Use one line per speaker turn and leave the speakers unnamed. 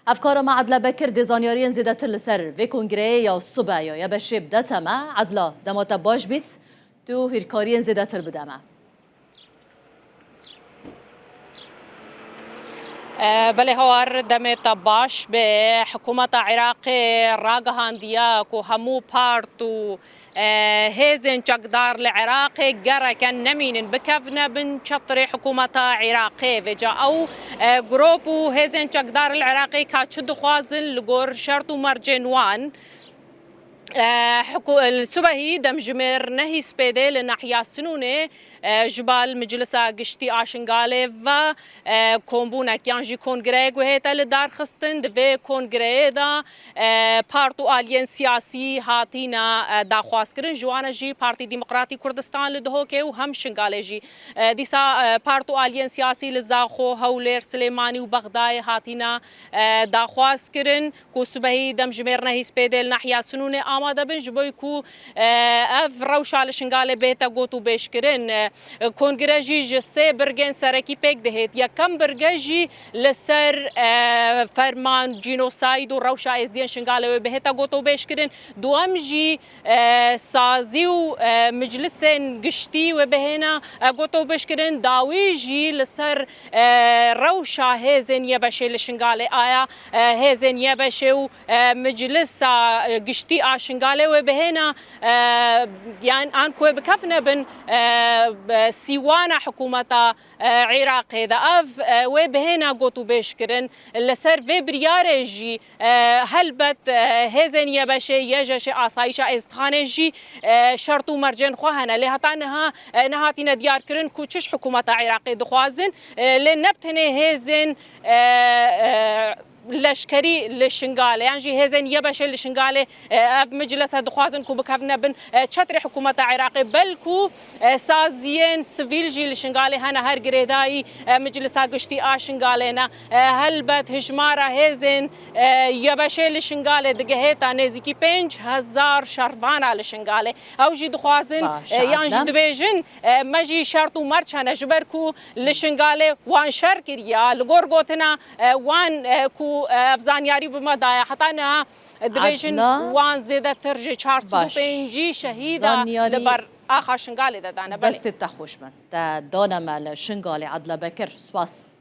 افکار ما عدلا بکر دیزانیارین زیادتر لسر و کنگره یا صبح یا بشه بدت ما عدلا دمات باش بیت تو هیرکارین زیادتر بدم.
بله هوار دمت باش به حکومت عراق راگهاندیا کو همو پارتو هزن چقدار العراق جركا نمين بكفنا بن شطر حكومة عراقي وجا أو جروبو هزن چقدار العراقي كاتشد خوازن لغور شرطو مرجنوان السبهي دم جمر نهي سبيدي لناحية سنونة جبال مجلس قشتي آشنغالي و كومبونا كيانجي كونغريغ وهيتا لدار خستن دفي كونغريغ دا بارتو آلين سياسي هاتينا دا خواسكرن جوانا جي بارتي ديمقراطي كردستان لدهوكي وهم شنغالي جي ديسا بارتو آلين سياسي لزاخو هولير سليماني وبغداي هاتينا دا خواسكرن كو سبهي دم جمر نهي سبيدي لناحية سنونة آماده بن جبوی کو اف روشال شنگال بیتا گوتو بیش کرن کنگرژی جسه برگن سرکی پیک دهید یا کم برگجی لسر فرمان جینوساید و روشا از دین شنگال و بیتا گوتو بیش کرن دوام جی سازی و مجلس گشتی و بهنا گوتو بیش کرن داوی جی لسر روشا هزن یبشه لشنگال آیا هزن یبشه و مجلس گشتی شنغالي وبهنا يعني انكو بكفنا بن سيوانا حكومة عراق هذا اف وبهنا قوتو بيشكرن لسر في بريارجي هلبت هزن يبشي يجش آسايش استخانجي شرطو مرجن خواهنا لهتانها نهاتينا ديار كرن كوتش حكومة عراق دخوازن لنبتني هزن لشکری لشنگاله يعني هزن يبش لشنگاله مجلس دخوازن كو بكفنا بن چتر حكومة عراقي بلكو سازين سيفيل جي لشنگاله هنا هر گريداي مجلس قشتي آشنگالينا هلبت هجمارة هزن يبش لشنگاله دقهيتا نزيكي 5000 شرفانا لشنگاله او جي دخوازن يعني دبيجن مجي شرطو مرچ هنا جبركو لشنگاله وان شر كريا لغور گوتنا وان كو افزانياري بمدايا حتى انها دبيجن وان زيادة ترجي 405 شهيدة لبر آخر شنغالي دانا
دست تخوش من دانا مال شنغالي عدلا بكر سواس